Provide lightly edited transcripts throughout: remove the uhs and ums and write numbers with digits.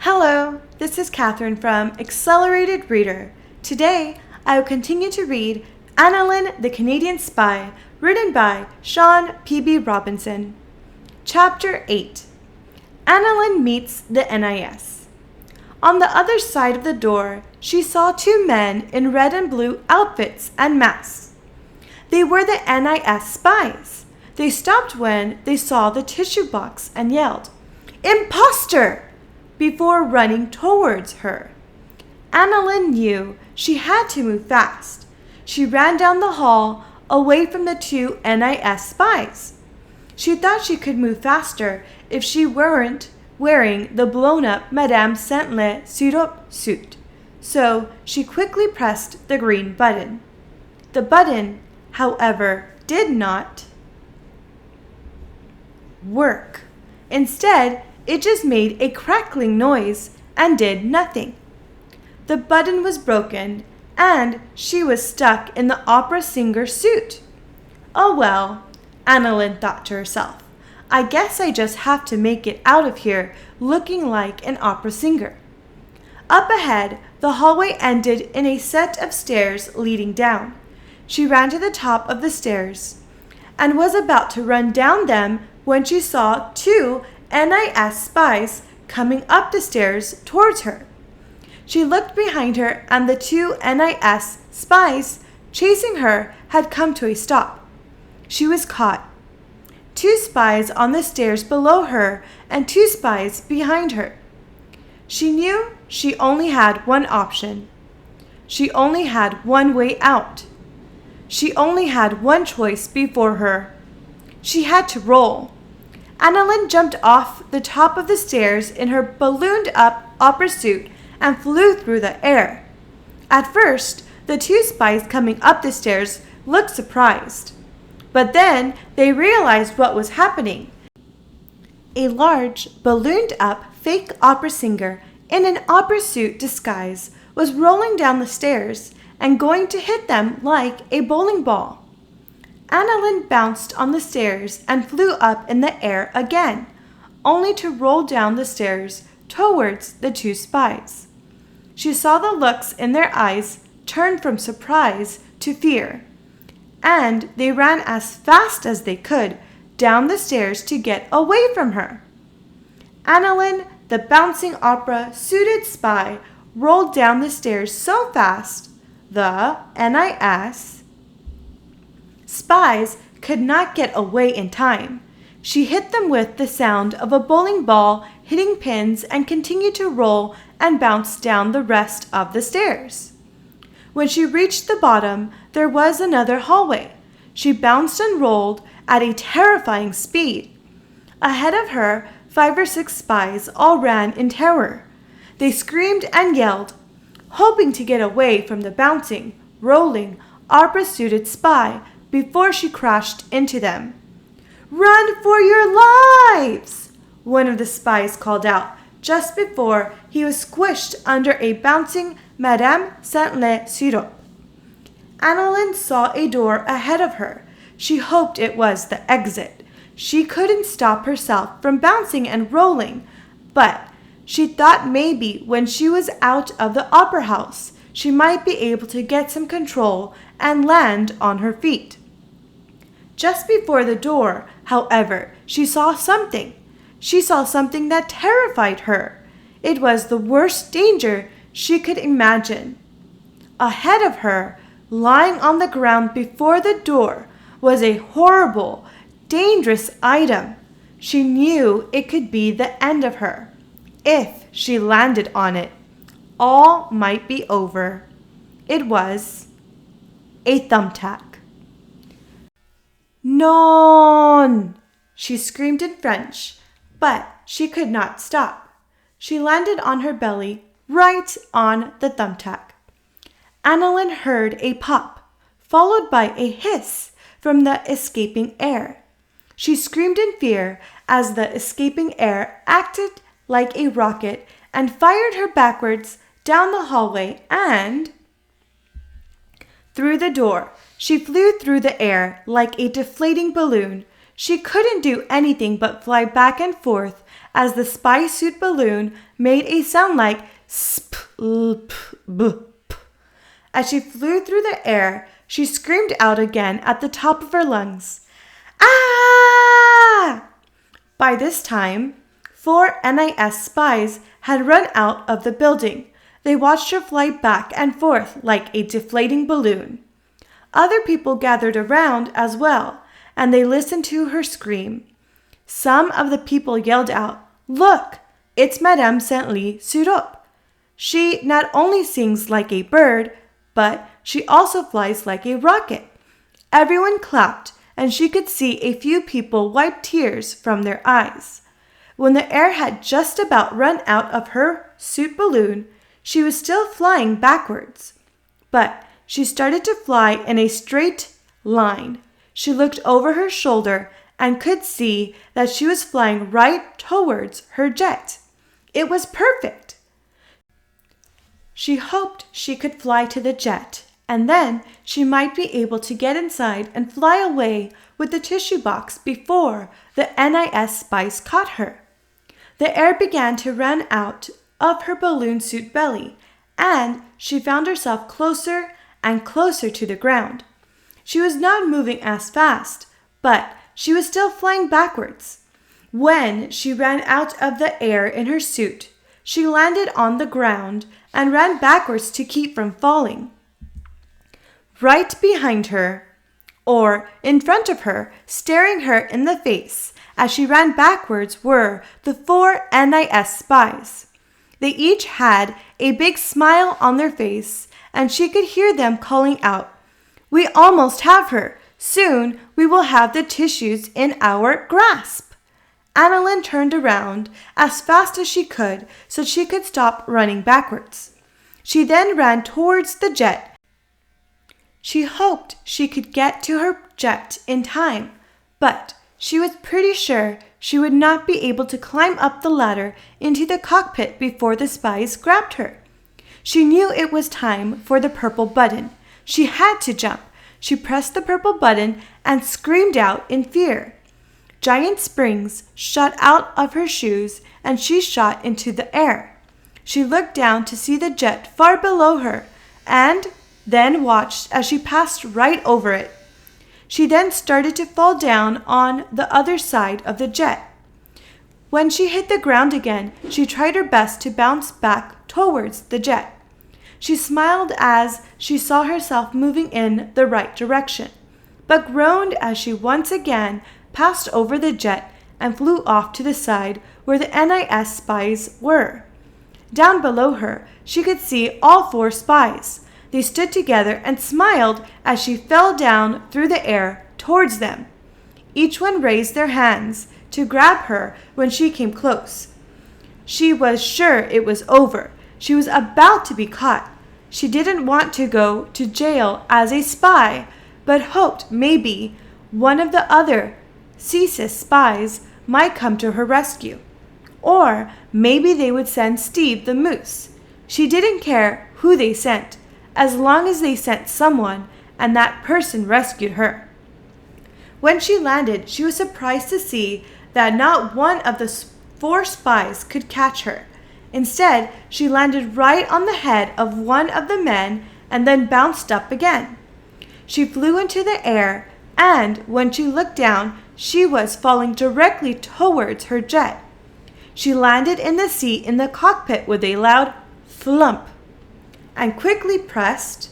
Hello, this is Catherine from Accelerated Reader. Today, I will continue to read Annalynn the Canadian Spy, written by Shawn P.B. Robinson. Chapter 8. Annalynn meets the NIS. On the other side of the door, she saw two men in red and blue outfits and masks. They were the NIS spies. They stopped when they saw the tissue box and yelled, "Imposter!" before running towards her. Annalynn knew she had to move fast. She ran down the hall away from the two NIS spies. She thought she could move faster if she weren't wearing the blown-up Madame Saint-Le suit, so she quickly pressed the green button. The button, however, did not work. Instead, it just made a crackling noise and did nothing. The button was broken, and she was stuck in the opera singer suit. Oh well, Annalynn thought to herself. I guess I just have to make it out of here looking like an opera singer. Up ahead, the hallway ended in a set of stairs leading down. She ran to the top of the stairs and was about to run down them when she saw two NIS spies coming up the stairs towards her. She looked behind her, and the two NIS spies chasing her had come to a stop. She was caught. Two spies on the stairs below her and two spies behind her. She knew she only had one option. She only had one way out. She only had one choice before her. She had to roll. Annalynn jumped off the top of the stairs in her ballooned-up opera suit and flew through the air. At first, the two spies coming up the stairs looked surprised. But then they realized what was happening. A large, ballooned-up fake opera singer in an opera suit disguise was rolling down the stairs and going to hit them like a bowling ball. Annalynn bounced on the stairs and flew up in the air again, only to roll down the stairs towards the two spies. She saw the looks in their eyes turn from surprise to fear, and they ran as fast as they could down the stairs to get away from her. Annalynn, the bouncing opera-suited spy, rolled down the stairs so fast, the NIS spies could not get away in time. She hit them with the sound of a bowling ball hitting pins and continued to roll and bounce down the rest of the stairs. When she reached the bottom, there was another hallway. She bounced and rolled at a terrifying speed. Ahead of her, 5 or 6 spies all ran in terror. They screamed and yelled, hoping to get away from the bouncing, rolling, opera-suited spy before she crashed into them. "Run for your lives!" one of the spies called out just before he was squished under a bouncing Madame Saint-Le suit. Annalynn saw a door ahead of her. She hoped it was the exit. She couldn't stop herself from bouncing and rolling, but she thought maybe when she was out of the opera house, she might be able to get some control and land on her feet. Just before the door, however, she saw something. She saw something that terrified her. It was the worst danger she could imagine. Ahead of her, lying on the ground before the door, was a horrible, dangerous item. She knew it could be the end of her. If she landed on it, all might be over. It was a thumbtack. "Non!" she screamed in French, but she could not stop. She landed on her belly, right on the thumbtack. Annalynn heard a pop, followed by a hiss from the escaping air. She screamed in fear as the escaping air acted like a rocket and fired her backwards down the hallway and through the door. She flew through the air like a deflating balloon. She couldn't do anything but fly back and forth as the spy suit balloon made a sound like sp-l-p-b-p. As she flew through the air, she screamed out again at the top of her lungs. Ah! By this time, 4 NIS spies had run out of the building. They watched her fly back and forth like a deflating balloon. Other people gathered around as well, and they listened to her scream. Some of the people yelled out, "Look, it's Madame Saint-Lie Surup. She not only sings like a bird, but she also flies like a rocket." Everyone clapped, and she could see a few people wipe tears from their eyes. When the air had just about run out of her suit balloon, she was still flying backwards. But she started to fly in a straight line. She looked over her shoulder and could see that she was flying right towards her jet. It was perfect. She hoped she could fly to the jet, and then she might be able to get inside and fly away with the tissue box before the NIS spies caught her. The air began to run out of her balloon suit belly, and she found herself closer and closer to the ground. She was not moving as fast, but she was still flying backwards. When she ran out of the air in her suit, she landed on the ground and ran backwards to keep from falling. Right behind her, or in front of her, staring her in the face as she ran backwards, were the 4 NIS spies. They each had a big smile on their face, and she could hear them calling out, "We almost have her. Soon we will have the tissues in our grasp." Annalynn turned around as fast as she could so she could stop running backwards. She then ran towards the jet. She hoped she could get to her jet in time, but she was pretty sure she would not be able to climb up the ladder into the cockpit before the spies grabbed her. She knew it was time for the purple button. She had to jump. She pressed the purple button and screamed out in fear. Giant springs shot out of her shoes and she shot into the air. She looked down to see the jet far below her and then watched as she passed right over it. She then started to fall down on the other side of the jet. When she hit the ground again, she tried her best to bounce back towards the jet. She smiled as she saw herself moving in the right direction, but groaned as she once again passed over the jet and flew off to the side where the NIS spies were. Down below her, she could see all 4 spies. They stood together and smiled as she fell down through the air towards them. Each one raised their hands to grab her when she came close. She was sure it was over. She was about to be caught. She didn't want to go to jail as a spy, but hoped maybe one of the other CSIS spies might come to her rescue. Or maybe they would send Steve the Moose. She didn't care who they sent, as long as they sent someone and that person rescued her. When she landed, she was surprised to see that not one of the 4 spies could catch her. Instead, she landed right on the head of one of the men and then bounced up again. She flew into the air, and when she looked down, she was falling directly towards her jet. She landed in the seat in the cockpit with a loud thump and quickly pressed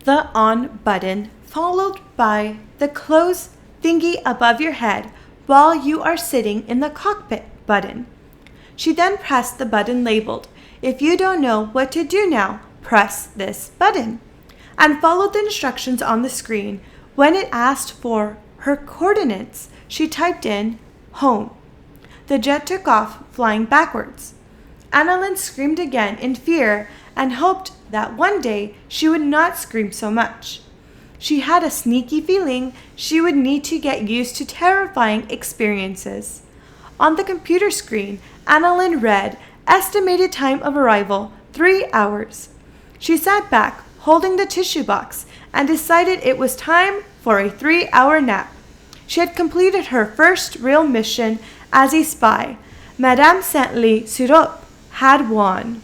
the on button, followed by the close thingy above your head while you are sitting in the cockpit button. She then pressed the button labeled, "If you don't know what to do now, press this button," and followed the instructions on the screen. When it asked for her coordinates, she typed in home. The jet took off, flying backwards. Annalynn screamed again in fear and hoped that one day she would not scream so much. She had a sneaky feeling she would need to get used to terrifying experiences. On the computer screen, Annalynn read, "Estimated time of arrival, 3 hours." She sat back, holding the tissue box, and decided it was time for a 3-hour nap. She had completed her first real mission as a spy, Madame Saint-Ly-Syrup had won.